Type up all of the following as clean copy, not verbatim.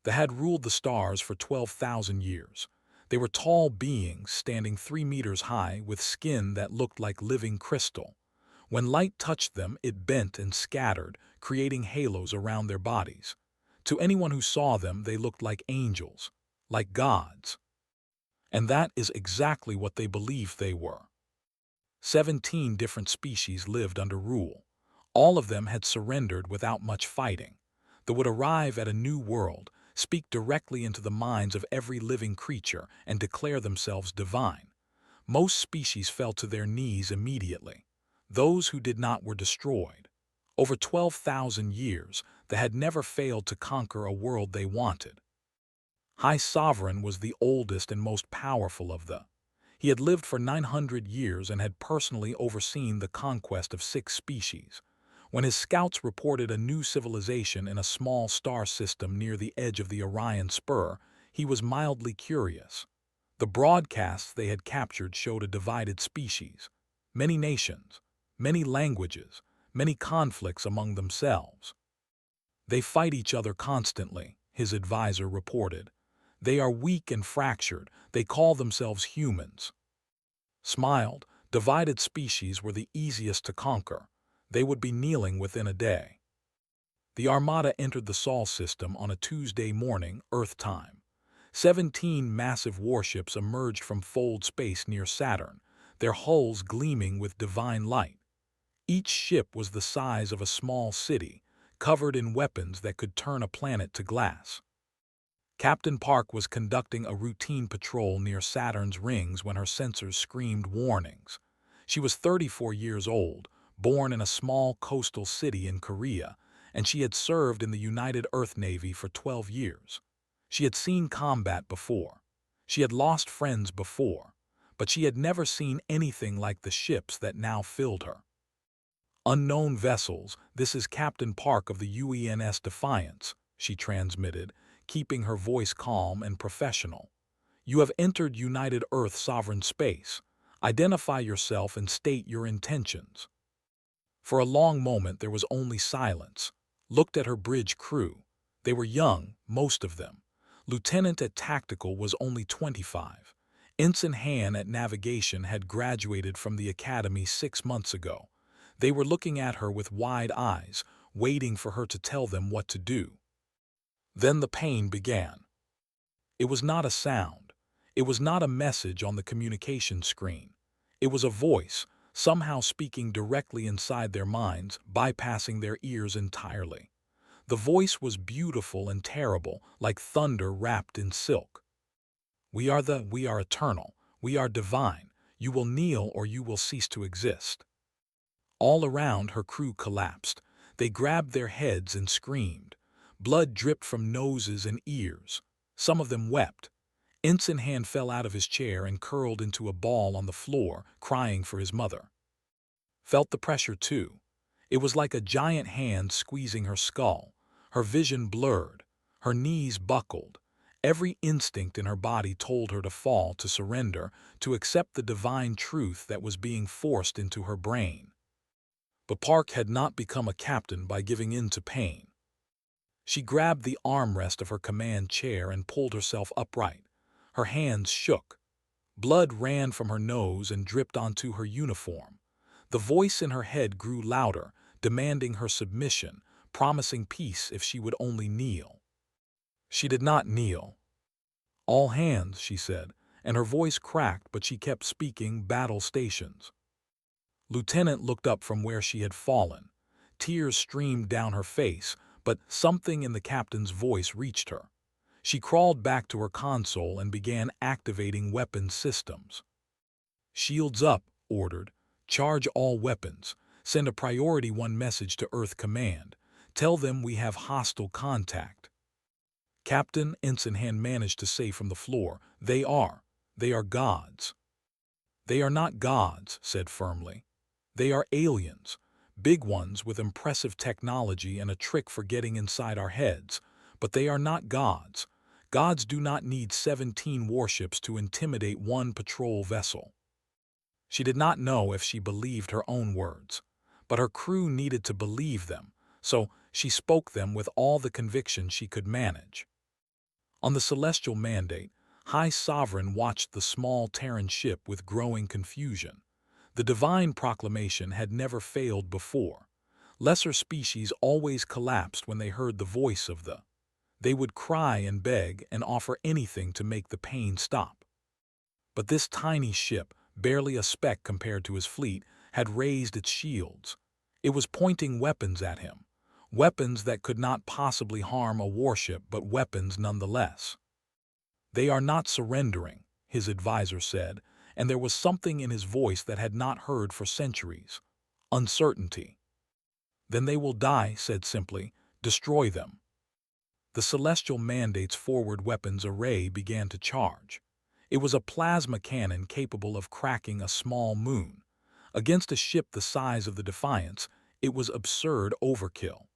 that had ruled the stars for 12,000 years. They were tall beings standing 3 meters high with skin that looked like living crystal. When light touched them, it bent and scattered, creating halos around their bodies. To anyone who saw them, they looked like angels, like gods. And that is exactly what they believed they were. 17 different species lived under rule. All of them had surrendered without much fighting. They would arrive at a new world, speak directly into the minds of every living creature, and declare themselves divine. Most species fell to their knees immediately. Those who did not were destroyed. Over 12,000 years, they had never failed to conquer a world they wanted. High Sovereign was the oldest and most powerful of the. He had lived for 900 years and had personally overseen the conquest of 6 species. When his scouts reported a new civilization in a small star system near the edge of the Orion Spur, he was mildly curious. The broadcasts they had captured showed a divided species, many nations, many languages, many conflicts among themselves. They fight each other constantly, his advisor reported. They are weak and fractured. They call themselves humans. Smiled, divided species were the easiest to conquer. They would be kneeling within a day. The Armada entered the Sol system on a Tuesday morning, Earth time. 17 massive warships emerged from Fold space near Saturn, their hulls gleaming with divine light. Each ship was the size of a small city, covered in weapons that could turn a planet to glass. Captain Park was conducting a routine patrol near Saturn's rings when her sensors screamed warnings. She was 34 years old, born in a small coastal city in Korea, and she had served in the United Earth Navy for 12 years. She had seen combat before. She had lost friends before, but she had never seen anything like the ships that now filled her. "Unknown vessels, this is Captain Park of the UENS Defiance," she transmitted, keeping her voice calm and professional. "You have entered United Earth sovereign space. Identify yourself and state your intentions." For a long moment there was only silence. Looked at her bridge crew. They were young, most of them. Lieutenant at Tactical was only 25. Ensign Han at Navigation had graduated from the academy 6 months ago. They were looking at her with wide eyes, waiting for her to tell them what to do. Then the pain began. It was not a sound. It was not a message on the communication screen. It was a voice, somehow speaking directly inside their minds, bypassing their ears entirely. The voice was beautiful and terrible, like thunder wrapped in silk. We are eternal. We are divine. You will kneel or you will cease to exist." All around, her crew collapsed. They grabbed their heads and screamed. Blood dripped from noses and ears. Some of them wept. Ensign Han fell out of his chair and curled into a ball on the floor, crying for his mother. Felt the pressure too. It was like a giant hand squeezing her skull. Her vision blurred. Her knees buckled. Every instinct in her body told her to fall, to surrender, to accept the divine truth that was being forced into her brain. But Park had not become a captain by giving in to pain. She grabbed the armrest of her command chair and pulled herself upright. Her hands shook. Blood ran from her nose and dripped onto her uniform. The voice in her head grew louder, demanding her submission, promising peace if she would only kneel. She did not kneel. "All hands," she said, and her voice cracked, but she kept speaking. "Battle stations." Lieutenant looked up from where she had fallen. Tears streamed down her face, but something in the captain's voice reached her. She crawled back to her console and began activating weapons systems. "Shields up," ordered. "Charge all weapons. Send a Priority 1 message to Earth Command. Tell them we have hostile contact." "Captain," Ensign Han managed to say from the floor, They are gods." "They are not gods," said firmly. "They are aliens, big ones with impressive technology and a trick for getting inside our heads, but they are not gods. Gods do not need 17 warships to intimidate one patrol vessel." She did not know if she believed her own words, but her crew needed to believe them, so she spoke them with all the conviction she could manage. On the Celestial Mandate, High Sovereign watched the small Terran ship with growing confusion. The divine proclamation had never failed before. Lesser species always collapsed when they heard the voice of the. They would cry and beg and offer anything to make the pain stop. But this tiny ship, barely a speck compared to his fleet, had raised its shields. It was pointing weapons at him. Weapons that could not possibly harm a warship, but weapons nonetheless. "They are not surrendering," his advisor said, and there was something in his voice that had not heard for centuries. Uncertainty. "Then they will die," said simply. "Destroy them." The Celestial Mandate's forward weapons array began to charge. It was a plasma cannon capable of cracking a small moon. Against a ship the size of the Defiance, it was absurd overkill.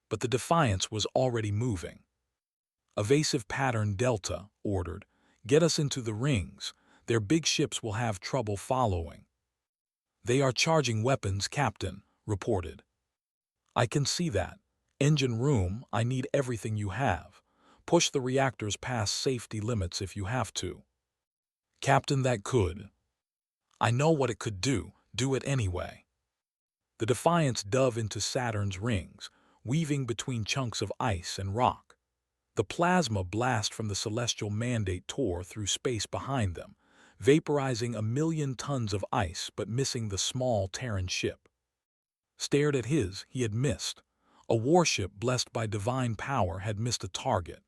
But the Defiance was already moving. "Evasive Pattern Delta," ordered. "Get us into the rings. Their big ships will have trouble following." "They are charging weapons, Captain," reported. "I can see that. Engine room, I need everything you have. Push the reactors past safety limits if you have to." "Captain, that could. I know what it could do. Do it anyway." The Defiance dove into Saturn's rings, weaving between chunks of ice and rock. The plasma blast from the Celestial Mandate tore through space behind them, vaporizing 1,000,000 tons of ice but missing the small Terran ship. Stared at his, he had missed. A warship blessed by divine power had missed a target.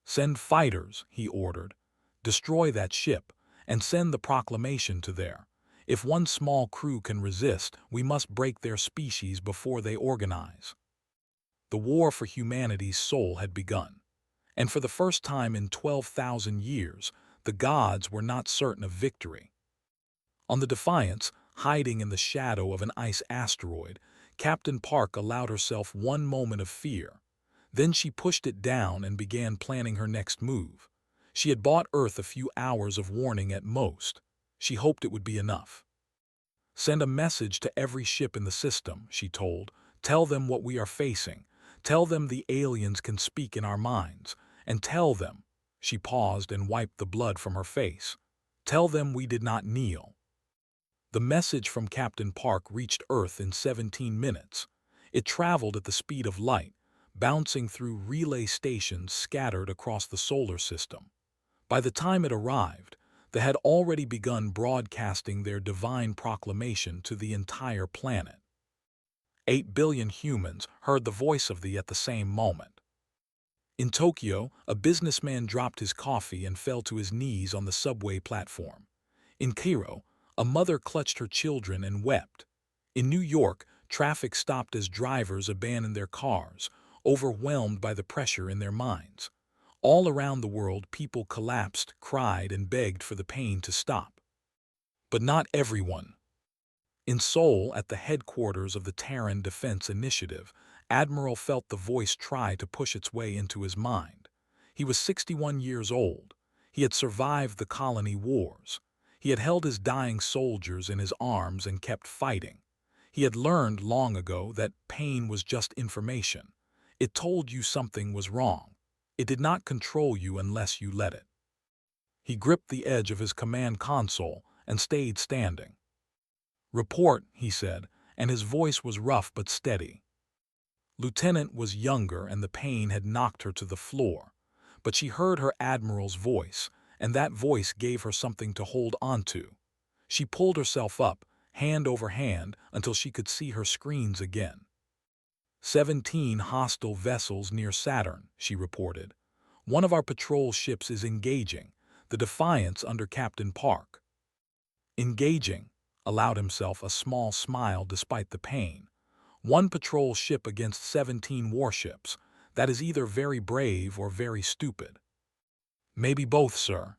"Send fighters," he ordered. "Destroy that ship, and send the proclamation to there. If one small crew can resist, we must break their species before they organize." The war for humanity's soul had begun. And for the first time in 12,000 years, the gods were not certain of victory. On the Defiance, hiding in the shadow of an ice asteroid, Captain Park allowed herself one moment of fear. Then she pushed it down and began planning her next move. She had bought Earth a few hours of warning at most. She hoped it would be enough. "Send a message to every ship in the system," she told. "Tell them what we are facing. Tell them the aliens can speak in our minds. And tell them," she paused and wiped the blood from her face, "tell them we did not kneel." The message from Captain Park reached Earth in 17 minutes. It traveled at the speed of light, bouncing through relay stations scattered across the solar system. By the time it arrived, they had already begun broadcasting their divine proclamation to the entire planet. 8 billion humans heard the voice of the at the same moment. In Tokyo, a businessman dropped his coffee and fell to his knees on the subway platform. In Cairo, a mother clutched her children and wept. In New York, traffic stopped as drivers abandoned their cars, overwhelmed by the pressure in their minds. All around the world, people collapsed, cried, and begged for the pain to stop. But not everyone. In Seoul, at the headquarters of the Terran Defense Initiative, Admiral felt the voice try to push its way into his mind. He was 61 years old. He had survived the colony wars. He had held his dying soldiers in his arms and kept fighting. He had learned long ago that pain was just information. It told you something was wrong. It did not control you unless you let it. He gripped the edge of his command console and stayed standing. "Report," he said, and his voice was rough but steady. Lieutenant was younger and the pain had knocked her to the floor, but she heard her admiral's voice, and that voice gave her something to hold onto. She pulled herself up, hand over hand, until she could see her screens again. 17 hostile vessels near Saturn, she reported. "One of our patrol ships is engaging, the Defiance under Captain Park." Engaging, allowed himself a small smile despite the pain. One patrol ship against 17 warships. That is either very brave or very stupid. "Maybe both, sir."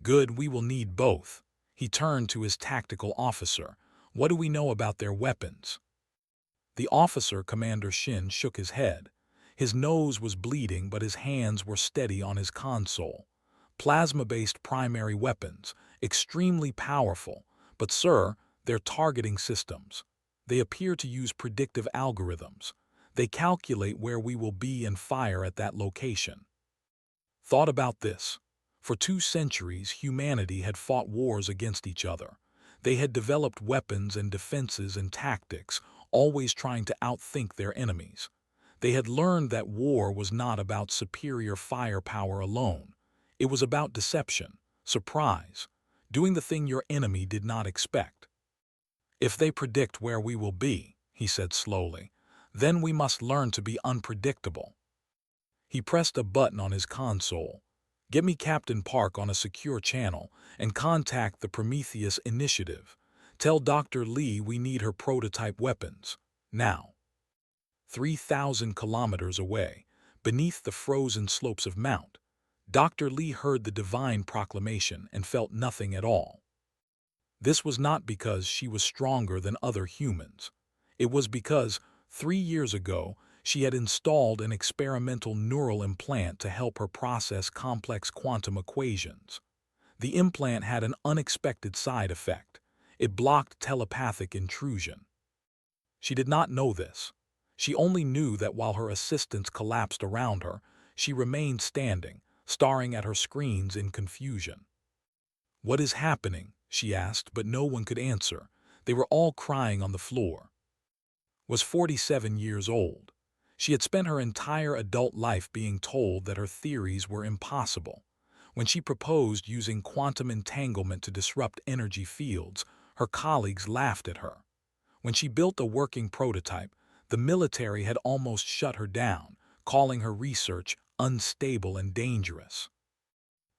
"Good, we will need both." He turned to his tactical officer. "What do we know about their weapons?" The officer, Commander Shin, shook his head. His nose was bleeding, but his hands were steady on his console. "Plasma-based primary weapons, extremely powerful, but sir, they're targeting systems. They appear to use predictive algorithms. They calculate where we will be and fire at that location." Thought about this. For 2 centuries, humanity had fought wars against each other. They had developed weapons and defenses and tactics, always trying to outthink their enemies. They had learned that war was not about superior firepower alone. It was about deception, surprise, doing the thing your enemy did not expect. If they predict where we will be, he said slowly, then we must learn to be unpredictable. He pressed a button on his console. Get me Captain Park on a secure channel and contact the Prometheus Initiative. Tell Dr. Lee we need her prototype weapons. Now. 3,000 kilometers away, beneath the frozen slopes of Mount, Dr. Lee heard the divine proclamation and felt nothing at all. This was not because she was stronger than other humans. It was because, 3 years ago, she had installed an experimental neural implant to help her process complex quantum equations. The implant had an unexpected side effect. It blocked telepathic intrusion. She did not know this. She only knew that while her assistants collapsed around her, she remained standing, staring at her screens in confusion. "What is happening?" she asked, but no one could answer. They were all crying on the floor. Was 47 years old. She had spent her entire adult life being told that her theories were impossible. When she proposed using quantum entanglement to disrupt energy fields, her colleagues laughed at her. When she built a working prototype, the military had almost shut her down, calling her research unstable and dangerous.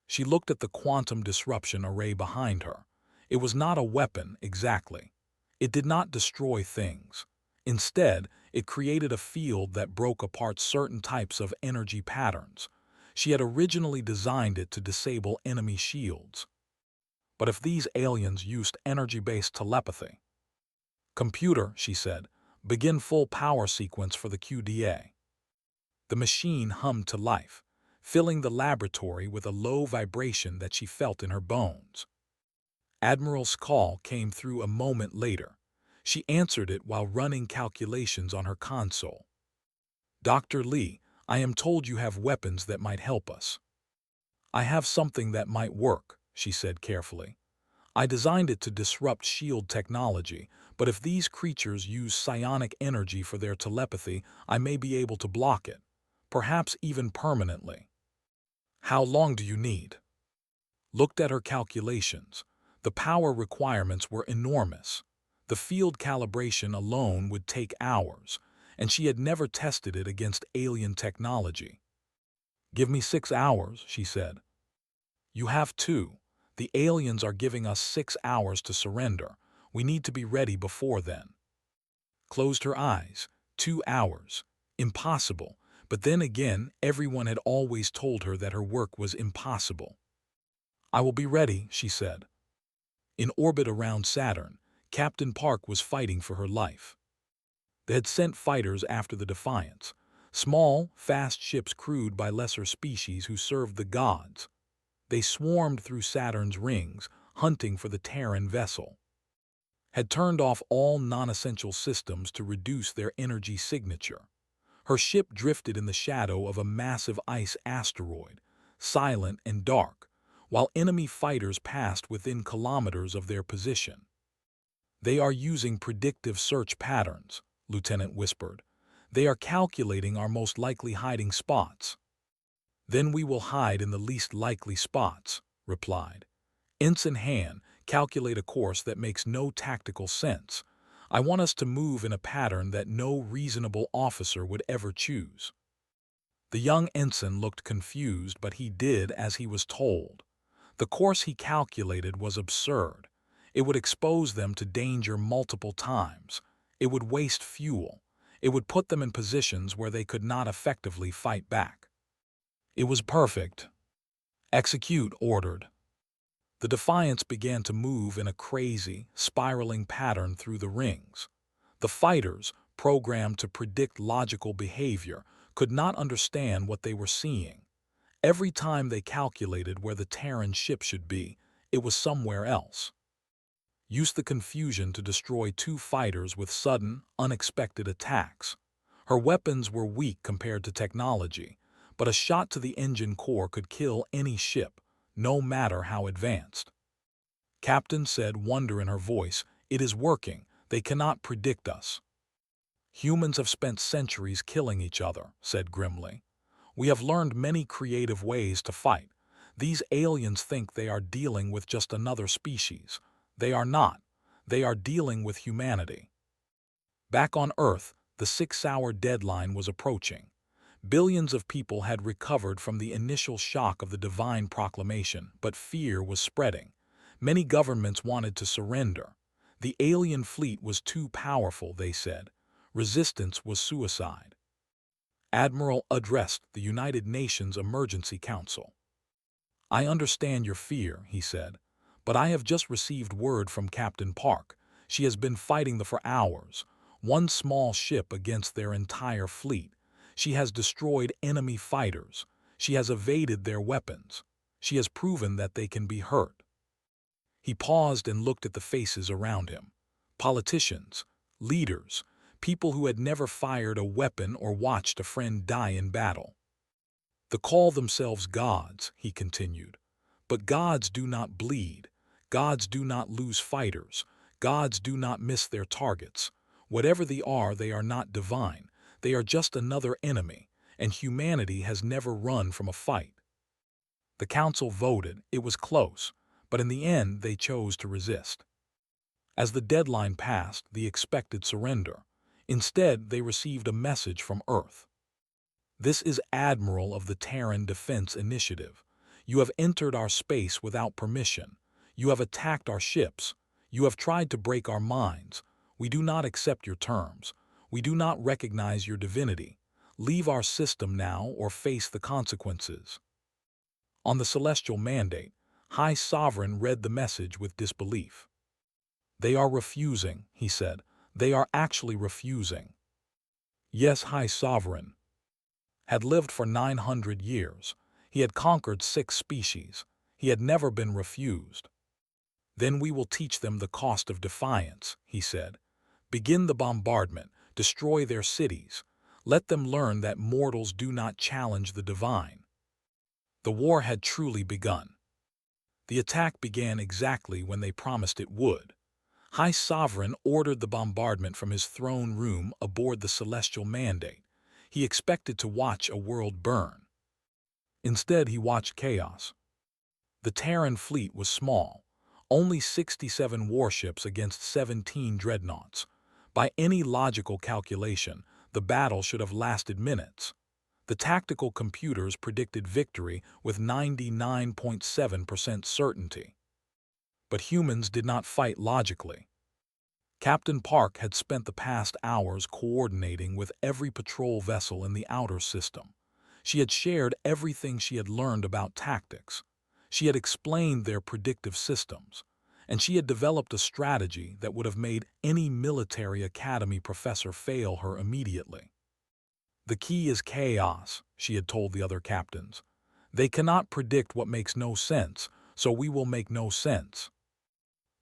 She looked at the quantum disruption array behind her. It was not a weapon, exactly. It did not destroy things. Instead, it created a field that broke apart certain types of energy patterns. She had originally designed it to disable enemy shields. But if these aliens used energy-based telepathy? "Computer," she said, "begin full power sequence for the QDA." The machine hummed to life, filling the laboratory with a low vibration that she felt in her bones. Admiral's call came through a moment later. She answered it while running calculations on her console. "Dr. Lee, I am told you have weapons that might help us." "I have something that might work," she said carefully. "I designed it to disrupt shield technology, but if these creatures use psionic energy for their telepathy, I may be able to block it, perhaps even permanently." "How long do you need?" Looked at her calculations. The power requirements were enormous. The field calibration alone would take hours, and she had never tested it against alien technology. "Give me 6 hours," she said. "You have 2. The aliens are giving us 6 hours to surrender. We need to be ready before then." Closed her eyes. 2 hours. Impossible. But then again, everyone had always told her that her work was impossible. "I will be ready," she said. In orbit around Saturn, Captain Park was fighting for her life. They had sent fighters after the Defiance, small, fast ships crewed by lesser species who served the gods. They swarmed through Saturn's rings, hunting for the Terran vessel. Had turned off all non-essential systems to reduce their energy signature. Her ship drifted in the shadow of a massive ice asteroid, silent and dark, while enemy fighters passed within kilometers of their position. "They are using predictive search patterns," Lieutenant whispered. "They are calculating our most likely hiding spots." "Then we will hide in the least likely spots," replied. "Ensign Han, calculate a course that makes no tactical sense. I want us to move in a pattern that no reasonable officer would ever choose." The young ensign looked confused, but he did as he was told. The course he calculated was absurd. It would expose them to danger multiple times. It would waste fuel. It would put them in positions where they could not effectively fight back. It was perfect. "Execute," ordered. The Defiance began to move in a crazy, spiraling pattern through the rings. The fighters, programmed to predict logical behavior, could not understand what they were seeing. Every time they calculated where the Terran ship should be, it was somewhere else. Use the confusion to destroy 2 fighters with sudden, unexpected attacks. Her weapons were weak compared to technology, but a shot to the engine core could kill any ship, no matter how advanced. Captain said, wonder in her voice, "It is working. They cannot predict us." "Humans have spent centuries killing each other," said grimly. "We have learned many creative ways to fight. These aliens think they are dealing with just another species. They are not. They are dealing with humanity." Back on Earth, the 6-hour deadline was approaching. Billions of people had recovered from the initial shock of the divine proclamation, but fear was spreading. Many governments wanted to surrender. The alien fleet was too powerful, they said. Resistance was suicide. Admiral addressed the United Nations Emergency Council. "I understand your fear," he said, "but I have just received word from Captain Park. She has been fighting for hours. One small ship against their entire fleet. She has destroyed enemy fighters. She has evaded their weapons. She has proven that they can be hurt." He paused and looked at the faces around him. Politicians, leaders, people who had never fired a weapon or watched a friend die in battle. "They call themselves gods," he continued. "But gods do not bleed. Gods do not lose fighters. Gods do not miss their targets. Whatever they are not divine. They are just another enemy, and humanity has never run from a fight." The council voted. It was close, but in the end they chose to resist. As the deadline passed, the expected surrender. Instead, they received a message from Earth. "This is Admiral of the Terran Defense Initiative. You have entered our space without permission. You have attacked our ships. You have tried to break our minds. We do not accept your terms. We do not recognize your divinity. Leave our system now or face the consequences." On the celestial mandate, High Sovereign read the message with disbelief. "They are refusing," he said. "They are actually refusing." Yes, High Sovereign had lived for 900 years. He had conquered 6 species. He had never been refused. "Then we will teach them the cost of defiance," he said. "Begin the bombardment. Destroy their cities. Let them learn that mortals do not challenge the divine." The war had truly begun. The attack began exactly when they promised it would. High Sovereign ordered the bombardment from his throne room aboard the celestial mandate. He expected to watch a world burn. Instead, he watched chaos. The Terran fleet was small, only 67 warships against 17 dreadnoughts. By any logical calculation, the battle should have lasted minutes. The tactical computers predicted victory with 99.7% certainty. But humans did not fight logically. Captain Park had spent the past hours coordinating with every patrol vessel in the outer system. She had shared everything she had learned about tactics. She had explained their predictive systems, and she had developed a strategy that would have made any military academy professor fail her immediately. "The key is chaos," she had told the other captains. "They cannot predict what makes no sense, so we will make no sense."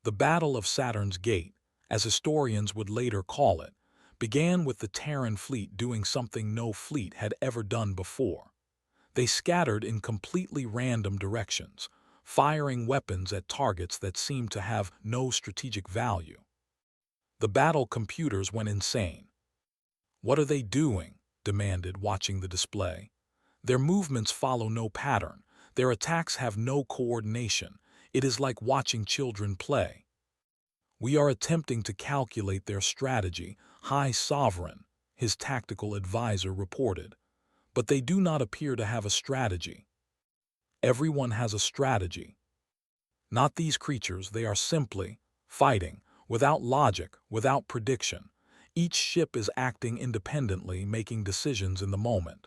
The Battle of Saturn's Gate, as historians would later call it, began with the Terran fleet doing something no fleet had ever done before. They scattered in completely random directions, firing weapons at targets that seemed to have no strategic value. The battle computers went insane. "What are they doing?" demanded, watching the display. "Their movements follow no pattern. Their attacks have no coordination. It is like watching children play." "We are attempting to calculate their strategy," High Sovereign, his tactical advisor, reported. "But they do not appear to have a strategy." "Everyone has a strategy." "Not these creatures. They are simply fighting, without logic, without prediction. Each ship is acting independently, making decisions in the moment."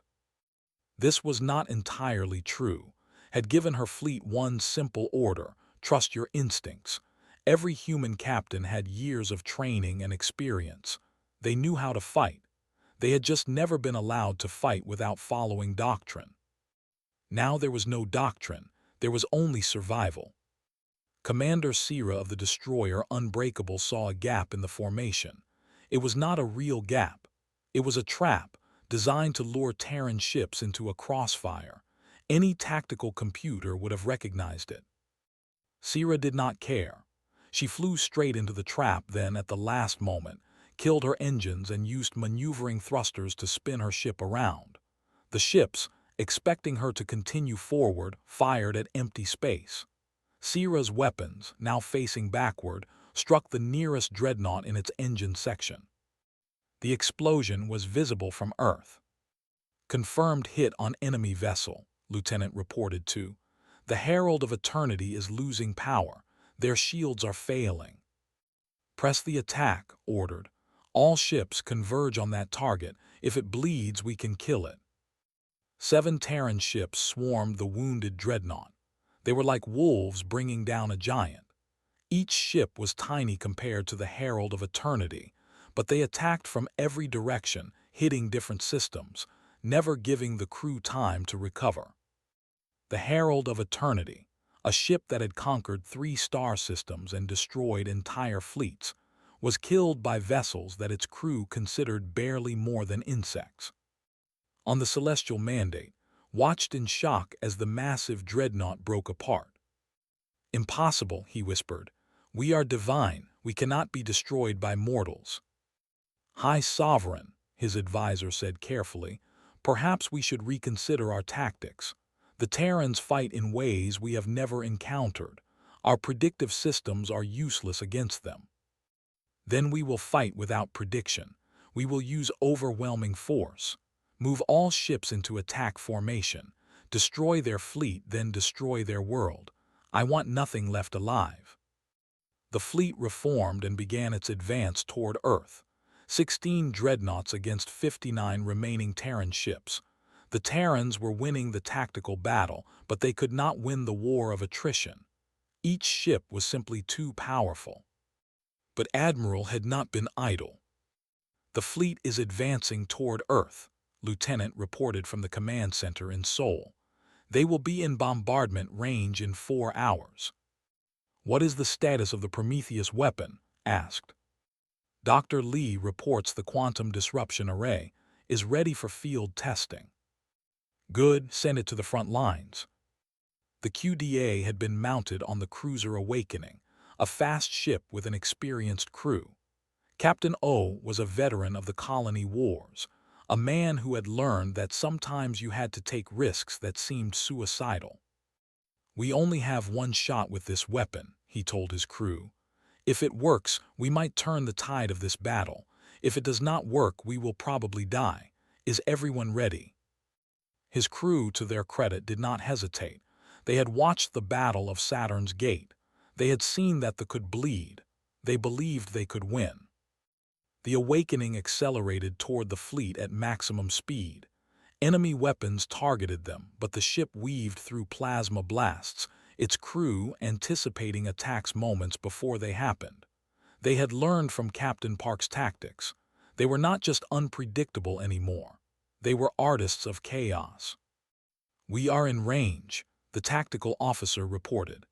This was not entirely true. Had given her fleet one simple order: trust your instincts. Every human captain had years of training and experience. They knew how to fight. They had just never been allowed to fight without following doctrine. Now there was no doctrine. There was only survival. Commander Sierra of the destroyer Unbreakable saw a gap in the formation. It was not a real gap. It was a trap. designed to lure Terran ships into a crossfire. Any tactical computer would have recognized it. Sira did not care. She flew straight into the trap, then, at the last moment, killed her engines and used maneuvering thrusters to spin her ship around. The ships, expecting her to continue forward, fired at empty space. Sira's weapons, now facing backward, struck the nearest dreadnought in its engine section. The explosion was visible from Earth. "Confirmed hit on enemy vessel," Lieutenant reported to. "The Herald of Eternity is losing power. Their shields are failing." "Press the attack," ordered. "All ships converge on that target. If it bleeds, we can kill it." 7 Terran ships swarmed the wounded dreadnought. They were like wolves bringing down a giant. Each ship was tiny compared to the Herald of Eternity, but they attacked from every direction, hitting different systems, never giving the crew time to recover. The Herald of Eternity, a ship that had conquered 3 star systems and destroyed entire fleets, was killed by vessels that its crew considered barely more than insects. On the Celestial Mandate, watched in shock as the massive dreadnought broke apart. "Impossible," he whispered. "We are divine. We cannot be destroyed by mortals." "High Sovereign," his advisor said carefully, "perhaps we should reconsider our tactics. The Terrans fight in ways we have never encountered. Our predictive systems are useless against them." "Then we will fight without prediction. We will use overwhelming force. Move all ships into attack formation. Destroy their fleet, then destroy their world. I want nothing left alive." The fleet reformed and began its advance toward Earth. 16 dreadnoughts against 59 remaining Terran ships. The Terrans were winning the tactical battle, but they could not win the war of attrition. Each ship was simply too powerful. But Admiral had not been idle. "The fleet is advancing toward Earth," Lieutenant reported from the command center in Seoul. "They will be in bombardment range in 4 hours. "What is the status of the Prometheus weapon?" asked. "Dr. Lee reports the quantum disruption array is ready for field testing." "Good, send it to the front lines." The QDA had been mounted on the cruiser Awakening, a fast ship with an experienced crew. Captain O was a veteran of the colony wars, a man who had learned that sometimes you had to take risks that seemed suicidal. "We only have one shot with this weapon," he told his crew. "If it works, we might turn the tide of this battle. If it does not work, we will probably die. Is everyone ready?" His crew, to their credit, did not hesitate. They had watched the Battle of Saturn's Gate. They had seen that they could bleed. They believed they could win. The Awakening accelerated toward the fleet at maximum speed. Enemy weapons targeted them, but the ship weaved through plasma blasts, its crew anticipating attacks moments before they happened. They had learned from Captain Park's tactics. They were not just unpredictable anymore. They were artists of chaos. "We are in range," the tactical officer reported.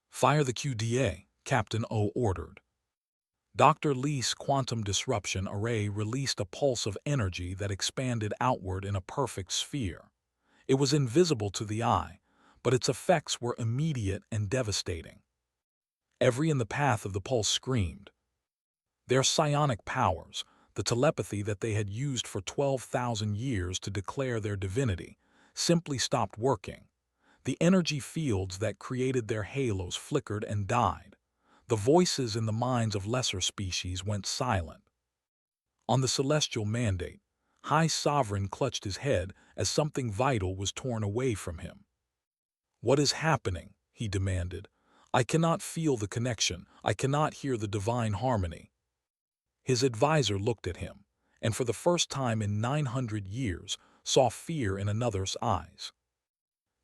"Fire the QDA," Captain O ordered. Dr. Lee's quantum disruption array released a pulse of energy that expanded outward in a perfect sphere. It was invisible to the eye, but its effects were immediate and devastating. Every in the path of the pulse screamed. Their psionic powers, the telepathy that they had used for 12,000 years to declare their divinity, simply stopped working. The energy fields that created their halos flickered and died. The voices in the minds of lesser species went silent. On the Celestial Mandate, High Sovereign clutched his head as something vital was torn away from him. "What is happening?" he demanded. "I cannot feel the connection. I cannot hear the divine harmony." His advisor looked at him, and for the first time in 900 years saw fear in another's eyes.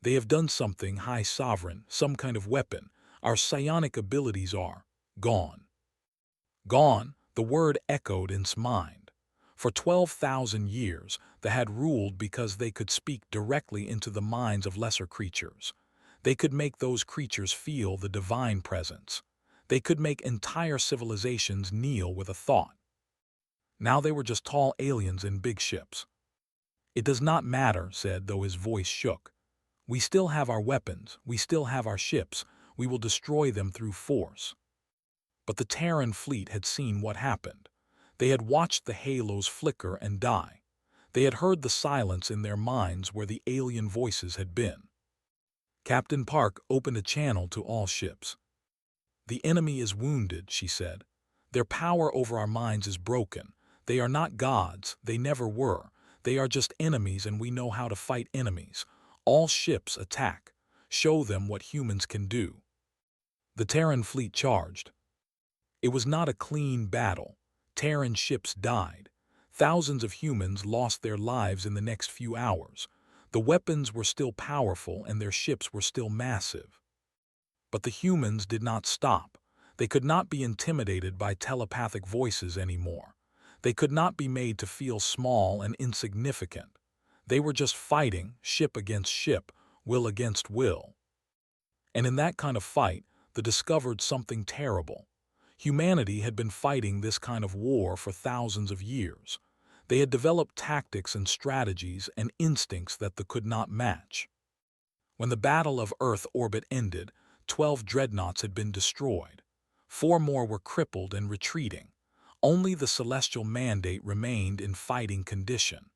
"They have done something, High Sovereign, some kind of weapon. Our psionic abilities are gone." Gone, the word echoed in his mind. For 12,000 years, they had ruled because they could speak directly into the minds of lesser creatures. They could make those creatures feel the divine presence. They could make entire civilizations kneel with a thought. Now they were just tall aliens in big ships. "It does not matter," said, though his voice shook. "We still have our weapons, we still have our ships, we will destroy them through force." But the Terran fleet had seen what happened. They had watched the halos flicker and die. They had heard the silence in their minds where the alien voices had been. Captain Park opened a channel to all ships. "The enemy is wounded," she said. "Their power over our minds is broken. They are not gods, they never were. They are just enemies, and we know how to fight enemies. All ships attack. Show them what humans can do." The Terran fleet charged. It was not a clean battle. Terran ships died. Thousands of humans lost their lives in the next few hours. The weapons were still powerful and their ships were still massive. But the humans did not stop. They could not be intimidated by telepathic voices anymore. They could not be made to feel small and insignificant. They were just fighting, ship against ship, will against will. And in that kind of fight, they discovered something terrible. Humanity had been fighting this kind of war for thousands of years. They had developed tactics and strategies and instincts that they could not match. When the Battle of Earth orbit ended, 12 dreadnoughts had been destroyed. 4 more were crippled and retreating. Only the Celestial Mandate remained in fighting condition.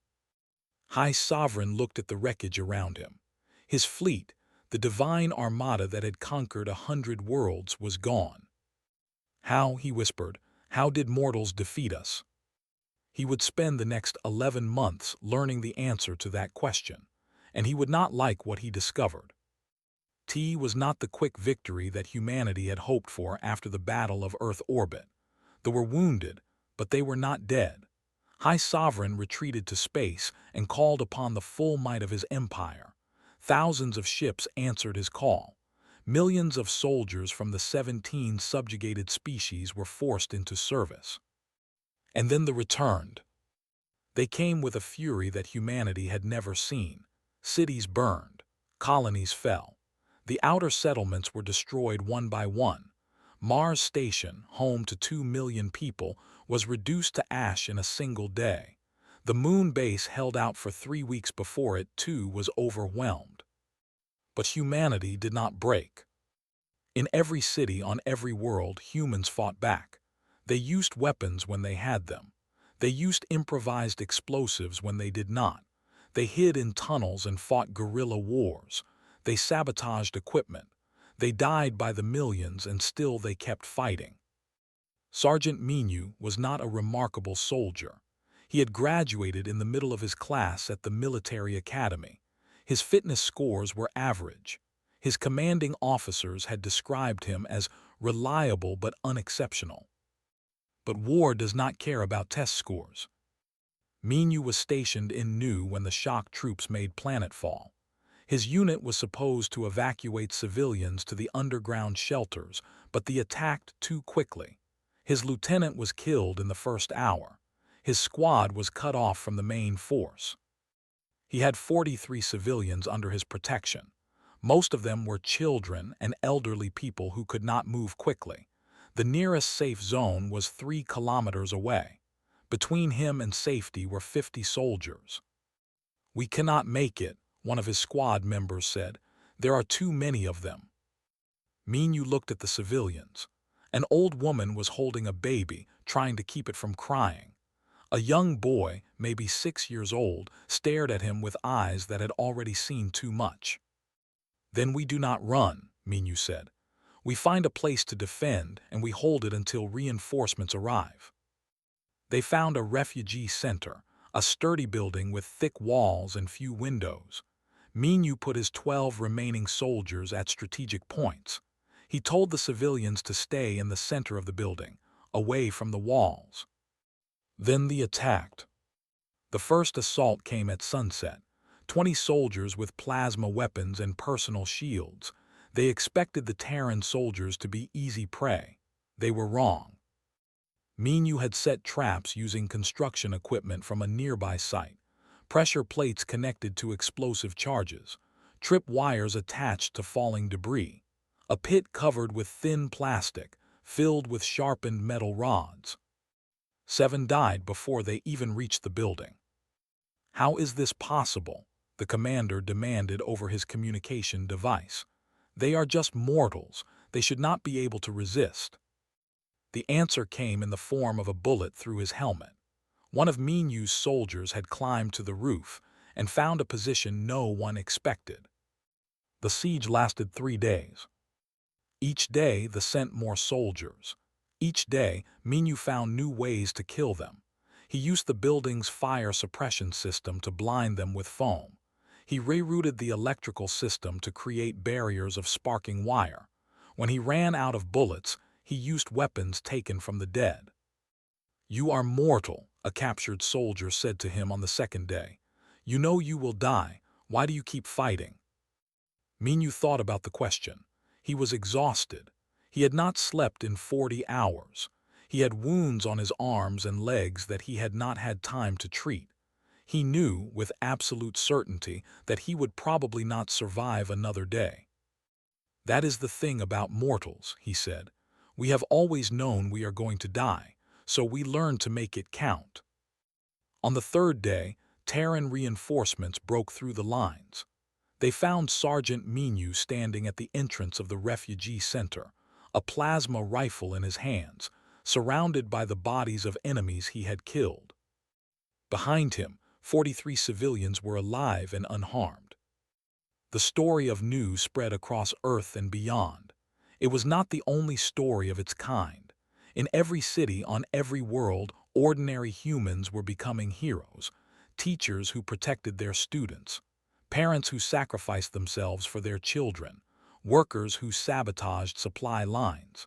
High Sovereign looked at the wreckage around him. His fleet, the divine armada that had conquered 100 worlds, was gone. "How," he whispered, "how did mortals defeat us?" He would spend the next 11 months learning the answer to that question, and he would not like what he discovered. T was not the quick victory that humanity had hoped for after the Battle of Earth orbit. They were wounded, but they were not dead. High Sovereign retreated to space and called upon the full might of his empire. Thousands of ships answered his call. Millions of soldiers from the 17 subjugated species were forced into service. And then they returned. They came with a fury that humanity had never seen. Cities burned. Colonies fell. The outer settlements were destroyed one by one. Mars Station, home to 2 million people, was reduced to ash in a single day. The moon base held out for 3 weeks before it, too, was overwhelmed. But humanity did not break. In every city on every world, humans fought back. They used weapons when they had them. They used improvised explosives when they did not. They hid in tunnels and fought guerrilla wars. They sabotaged equipment. They died by the millions, and still they kept fighting. Sergeant Minu was not a remarkable soldier. He had graduated in the middle of his class at the military academy. His fitness scores were average. His commanding officers had described him as reliable but unexceptional. But war does not care about test scores. Minu was stationed in Nu when the shock troops made planetfall. His unit was supposed to evacuate civilians to the underground shelters, but they attacked too quickly. His lieutenant was killed in the first hour. His squad was cut off from the main force. He had 43 civilians under his protection. Most of them were children and elderly people who could not move quickly. The nearest safe zone was 3 kilometers away. Between him and safety were 50 soldiers. "We cannot make it," one of his squad members said. "There are too many of them." Minu looked at the civilians. An old woman was holding a baby, trying to keep it from crying. A young boy, maybe 6 years old, stared at him with eyes that had already seen too much. "Then we do not run," Minu said. "We find a place to defend, and we hold it until reinforcements arrive." They found a refugee center, a sturdy building with thick walls and few windows. Minu put his 12 remaining soldiers at strategic points. He told the civilians to stay in the center of the building, away from the walls. Then they attacked. The first assault came at sunset. 20 soldiers with plasma weapons and personal shields. They expected the Terran soldiers to be easy prey. They were wrong. Minu had set traps using construction equipment from a nearby site. Pressure plates connected to explosive charges. Trip wires attached to falling debris. A pit covered with thin plastic, filled with sharpened metal rods. 7 died before they even reached the building. How is this possible? The commander demanded over his communication device. They are just mortals. They should not be able to resist. The answer came in the form of a bullet through his helmet. One of Minu's soldiers had climbed to the roof and found a position no one expected. The siege lasted 3 days. Each day, they sent more soldiers. Each day, Minu found new ways to kill them. He used the building's fire suppression system to blind them with foam. He rerouted the electrical system to create barriers of sparking wire. When he ran out of bullets, he used weapons taken from the dead. "You are mortal," a captured soldier said to him on the second day. "You know you will die. Why do you keep fighting?" Minu thought about the question. He was exhausted. He had not slept in 40 hours. He had wounds on his arms and legs that he had not had time to treat. He knew, with absolute certainty, that he would probably not survive another day. "That is the thing about mortals," he said. "We have always known we are going to die, so we learn to make it count." On the third day, Terran reinforcements broke through the lines. They found Sergeant Minu standing at the entrance of the refugee center, a plasma rifle in his hands, surrounded by the bodies of enemies he had killed. Behind him, 43 civilians were alive and unharmed. The story of Nu spread across Earth and beyond. It was not the only story of its kind. In every city on every world, ordinary humans were becoming heroes, teachers who protected their students, parents who sacrificed themselves for their children, workers who sabotaged supply lines.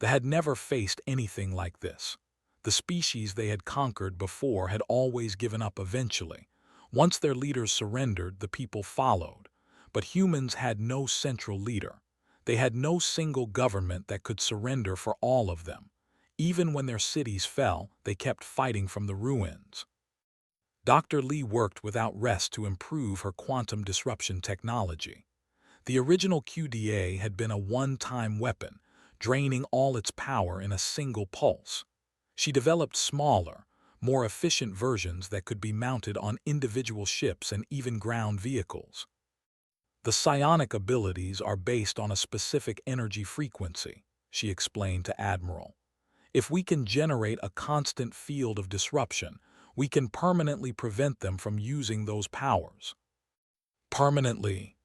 They had never faced anything like this. The species they had conquered before had always given up eventually. Once their leaders surrendered, the people followed. But humans had no central leader. They had no single government that could surrender for all of them. Even when their cities fell, they kept fighting from the ruins. Dr. Lee worked without rest to improve her quantum disruption technology. The original QDA had been a one-time weapon, draining all its power in a single pulse. She developed smaller, more efficient versions that could be mounted on individual ships and even ground vehicles. "The psionic abilities are based on a specific energy frequency," she explained to Admiral. "If we can generate a constant field of disruption, we can permanently prevent them from using those powers." Permanently?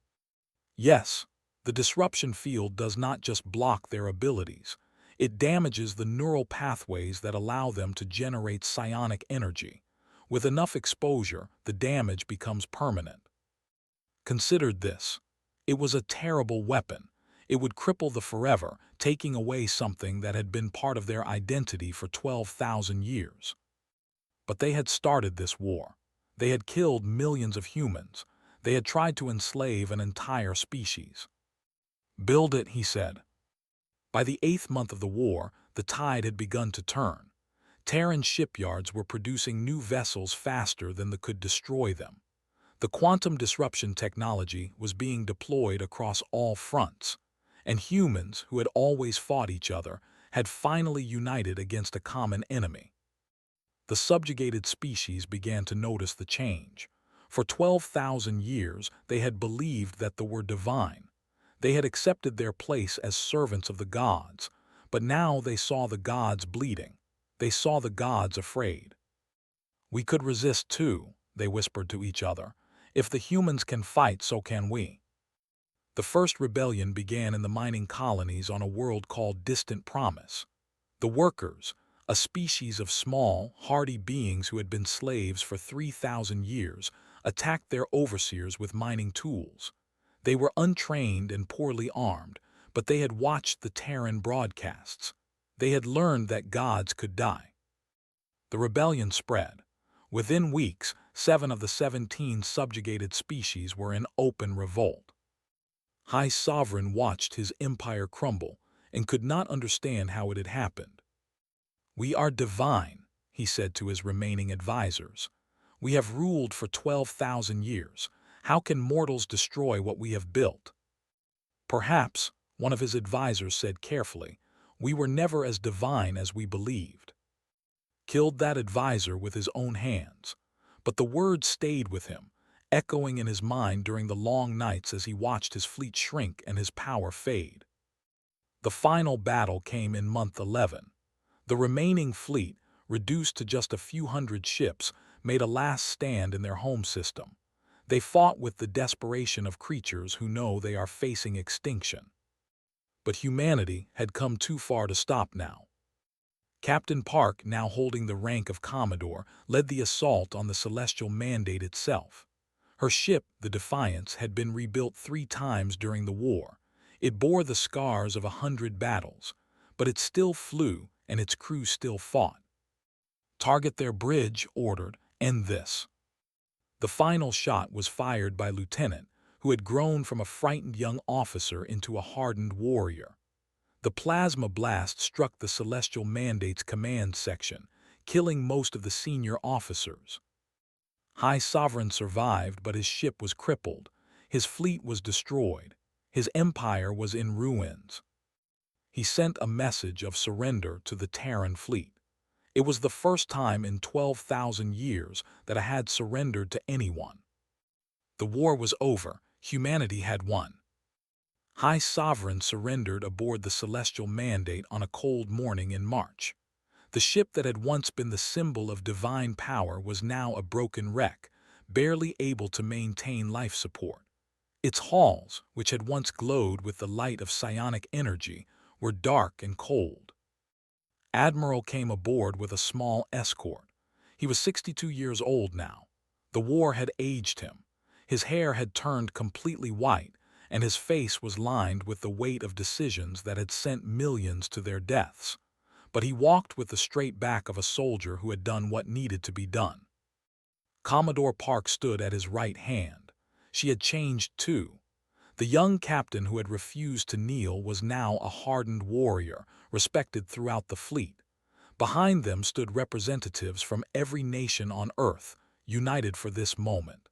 Yes, the disruption field does not just block their abilities. It damages the neural pathways that allow them to generate psionic energy. With enough exposure, the damage becomes permanent. Considered this. It was a terrible weapon. It would cripple the Forever, taking away something that had been part of their identity for 12,000 years. But they had started this war. They had killed millions of humans. They had tried to enslave an entire species. "Build it," he said. By the 8th month of the war, the tide had begun to turn. Terran shipyards were producing new vessels faster than they could destroy them. The quantum disruption technology was being deployed across all fronts, and humans, who had always fought each other, had finally united against a common enemy. The subjugated species began to notice the change. For 12,000 years, they had believed that they were divine. They had accepted their place as servants of the gods, but now they saw the gods bleeding. They saw the gods afraid. "We could resist too," they whispered to each other. "If the humans can fight, so can we." The first rebellion began in the mining colonies on a world called Distant Promise. The workers, a species of small, hardy beings who had been slaves for 3,000 years, attacked their overseers with mining tools. They were untrained and poorly armed, but they had watched the Terran broadcasts. They had learned that gods could die. The rebellion spread. Within weeks, 7 of the 17 subjugated species were in open revolt. High Sovereign watched his empire crumble and could not understand how it had happened. "We are divine," he said to his remaining advisors. "We have ruled for 12,000 years. How can mortals destroy what we have built?" "Perhaps," one of his advisors said carefully, "we were never as divine as we believed." Killed that advisor with his own hands. But the words stayed with him, echoing in his mind during the long nights as he watched his fleet shrink and his power fade. The final battle came in month 11. The remaining fleet, reduced to just a few hundred ships, made a last stand in their home system. They fought with the desperation of creatures who know they are facing extinction. But humanity had come too far to stop now. Captain Park, now holding the rank of Commodore, led the assault on the Celestial Mandate itself. Her ship, the Defiance, had been rebuilt 3 times during the war. It bore the scars of 100 battles, but it still flew and its crew still fought. "Target their bridge," ordered, "end this." The final shot was fired by Lieutenant, who had grown from a frightened young officer into a hardened warrior. The plasma blast struck the Celestial Mandate's command section, killing most of the senior officers. High Sovereign survived, but his ship was crippled. His fleet was destroyed. His empire was in ruins. He sent a message of surrender to the Terran fleet. It was the first time in 12,000 years that I had surrendered to anyone. The war was over. Humanity had won. High Sovereign surrendered aboard the Celestial Mandate on a cold morning in March. The ship that had once been the symbol of divine power was now a broken wreck, barely able to maintain life support. Its halls, which had once glowed with the light of psionic energy, were dark and cold. Admiral came aboard with a small escort. He was 62 years old now. The war had aged him. His hair had turned completely white, and his face was lined with the weight of decisions that had sent millions to their deaths. But he walked with the straight back of a soldier who had done what needed to be done. Commodore Park stood at his right hand. She had changed too. The young captain who had refused to kneel was now a hardened warrior, respected throughout the fleet. Behind them stood representatives from every nation on Earth, united for this moment.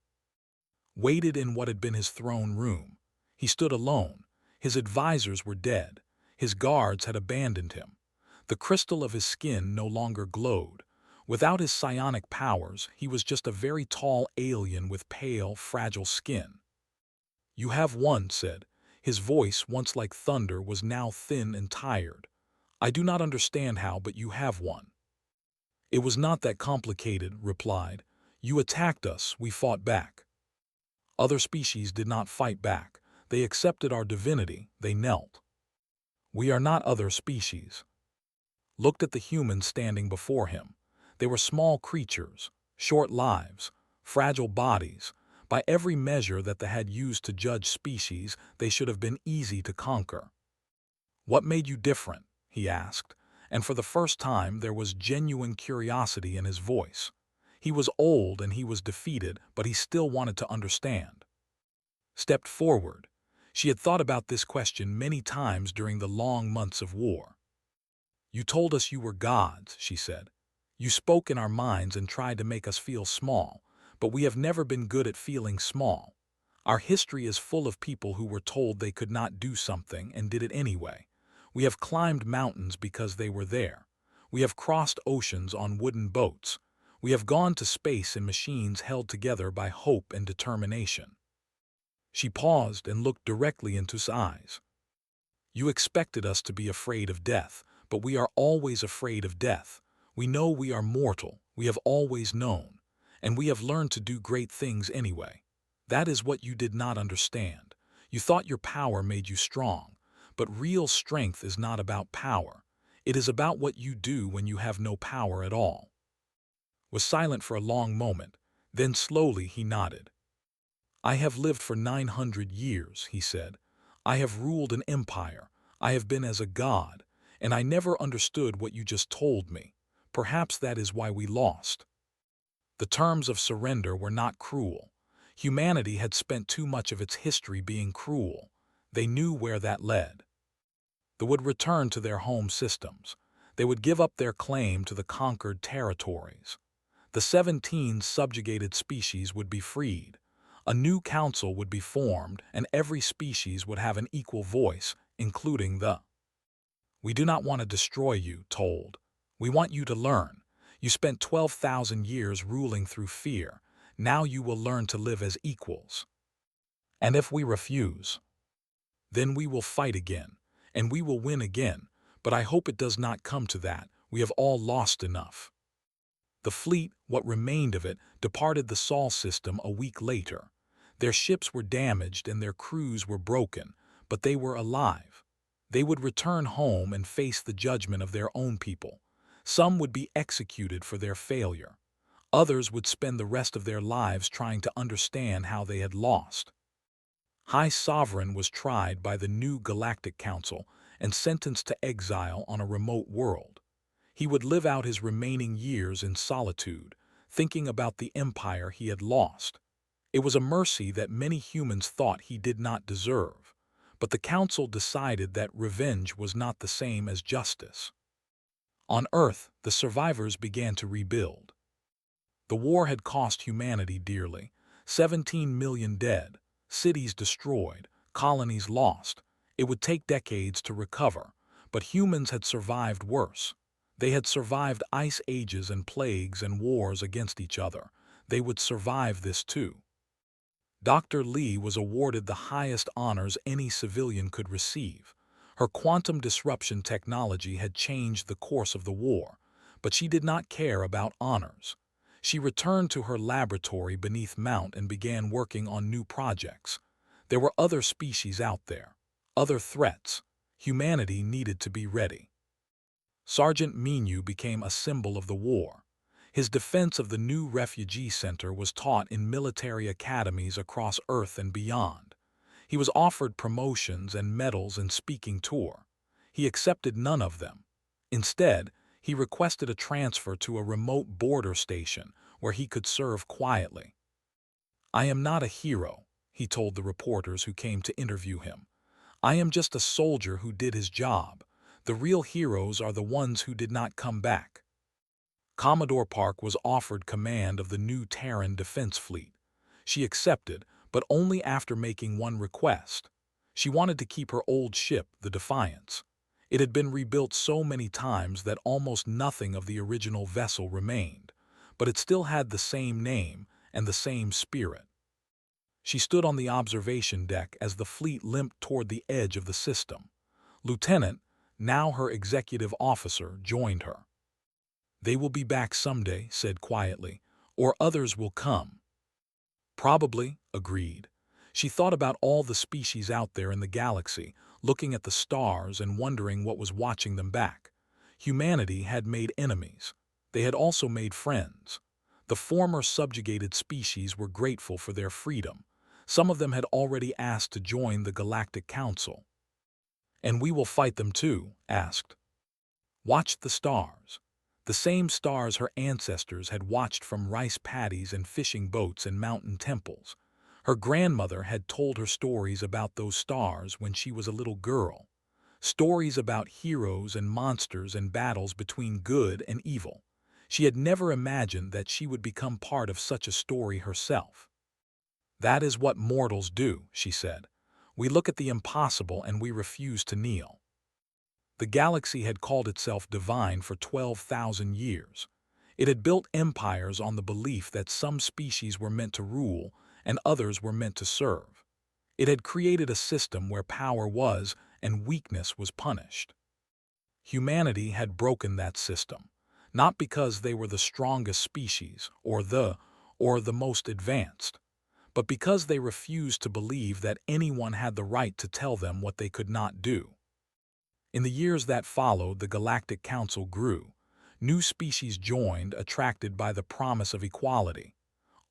Waited in what had been his throne room. He stood alone. His advisors were dead. His guards had abandoned him. The crystal of his skin no longer glowed. Without his psionic powers, he was just a very tall alien with pale, fragile skin. "You have won," said. His voice, once like thunder, was now thin and tired. "I do not understand how, but you have won." "It was not that complicated," replied. "You attacked us, we fought back." Other species did not fight back. They accepted our divinity, they knelt. "We are not other species." Looked at the humans standing before him. They were small creatures, short lives, fragile bodies. By every measure that they had used to judge species, they should have been easy to conquer. "What made you different?" he asked, and for the first time there was genuine curiosity in his voice. He was old and he was defeated, but he still wanted to understand. Stepped forward. She had thought about this question many times during the long months of war. "You told us you were gods," she said. "You spoke in our minds and tried to make us feel small, but we have never been good at feeling small. Our history is full of people who were told they could not do something and did it anyway. We have climbed mountains because they were there. We have crossed oceans on wooden boats. We have gone to space in machines held together by hope and determination." She paused and looked directly into his eyes. "You expected us to be afraid of death, but we are always afraid of death. We know we are mortal, we have always known, and we have learned to do great things anyway. That is what you did not understand. You thought your power made you strong, but real strength is not about power. It is about what you do when you have no power at all." Was silent for a long moment, then slowly he nodded. "I have lived for 900 years, he said. "I have ruled an empire. I have been as a god, and I never understood what you just told me. Perhaps that is why we lost." The terms of surrender were not cruel. Humanity had spent too much of its history being cruel. They knew where that led. They would return to their home systems. They would give up their claim to the conquered territories. The 17 subjugated species would be freed. A new council would be formed, and every species would have an equal voice, including the. "We do not want to destroy you," told. "We want you to learn. You spent 12,000 years ruling through fear. Now you will learn to live as equals. And if we refuse, then we will fight again, and we will win again, but I hope it does not come to that. We have all lost enough." The fleet, what remained of it, departed the Sol system a week later. Their ships were damaged and their crews were broken, but they were alive. They would return home and face the judgment of their own people. Some would be executed for their failure. Others would spend the rest of their lives trying to understand how they had lost. High Sovereign was tried by the new Galactic Council and sentenced to exile on a remote world. He would live out his remaining years in solitude, thinking about the empire he had lost. It was a mercy that many humans thought he did not deserve, but the Council decided that revenge was not the same as justice. On Earth, the survivors began to rebuild. The war had cost humanity dearly: 17 million dead, cities destroyed, colonies lost. It would take decades to recover, but humans had survived worse. They had survived ice ages and plagues and wars against each other. They would survive this too. Dr. Lee was awarded the highest honors any civilian could receive. Her quantum disruption technology had changed the course of the war, but she did not care about honors. She returned to her laboratory beneath Mount and began working on new projects. There were other species out there, other threats. Humanity needed to be ready. Sergeant Menu became a symbol of the war. His defense of the new refugee center was taught in military academies across Earth and beyond. He was offered promotions and medals and speaking tour. He accepted none of them. Instead, he requested a transfer to a remote border station where he could serve quietly. "I am not a hero," he told the reporters who came to interview him. "I am just a soldier who did his job. The real heroes are the ones who did not come back." Commodore Park was offered command of the new Terran defense fleet. She accepted, but only after making one request. She wanted to keep her old ship, the Defiance. It had been rebuilt so many times that almost nothing of the original vessel remained, but it still had the same name and the same spirit. She stood on the observation deck as the fleet limped toward the edge of the system. Lieutenant, now her executive officer, joined her. "They will be back someday," said quietly, "or others will come." "Probably," agreed. She thought about all the species out there in the galaxy, looking at the stars and wondering what was watching them back. Humanity had made enemies. They had also made friends. The former subjugated species were grateful for their freedom. Some of them had already asked to join the Galactic Council. "And we will fight them too?" asked. Watched the stars. The same stars her ancestors had watched from rice paddies and fishing boats and mountain temples. Her grandmother had told her stories about those stars when she was a little girl. Stories about heroes and monsters and battles between good and evil. She had never imagined that she would become part of such a story herself. "That is what mortals do," she said. "We look at the impossible and we refuse to kneel." The galaxy had called itself divine for 12,000 years. It had built empires on the belief that some species were meant to rule and others were meant to serve. It had created a system where power was and weakness was punished. Humanity had broken that system, not because they were the strongest species or the most advanced, but because they refused to believe that anyone had the right to tell them what they could not do. In the years that followed, the Galactic Council grew. New species joined, attracted by the promise of equality.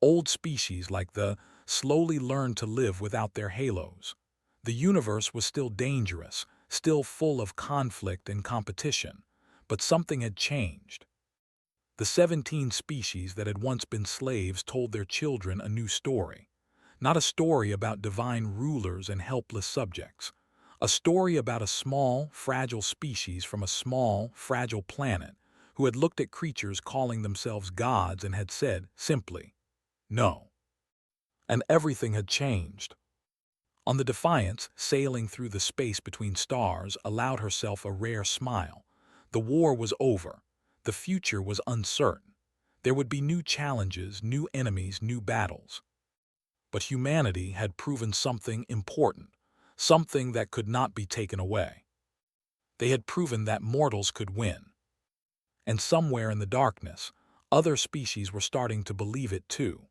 Old species like the slowly learned to live without their halos. The universe was still dangerous, still full of conflict and competition, but something had changed. The 17 species that had once been slaves told their children a new story. Not a story about divine rulers and helpless subjects. A story about a small, fragile species from a small, fragile planet who had looked at creatures calling themselves gods and had said, simply, "No." And everything had changed. On the Defiance, sailing through the space between stars, allowed herself a rare smile. The war was over. The future was uncertain. There would be new challenges, new enemies, new battles. But humanity had proven something important, something that could not be taken away. They had proven that mortals could win. And somewhere in the darkness, other species were starting to believe it too.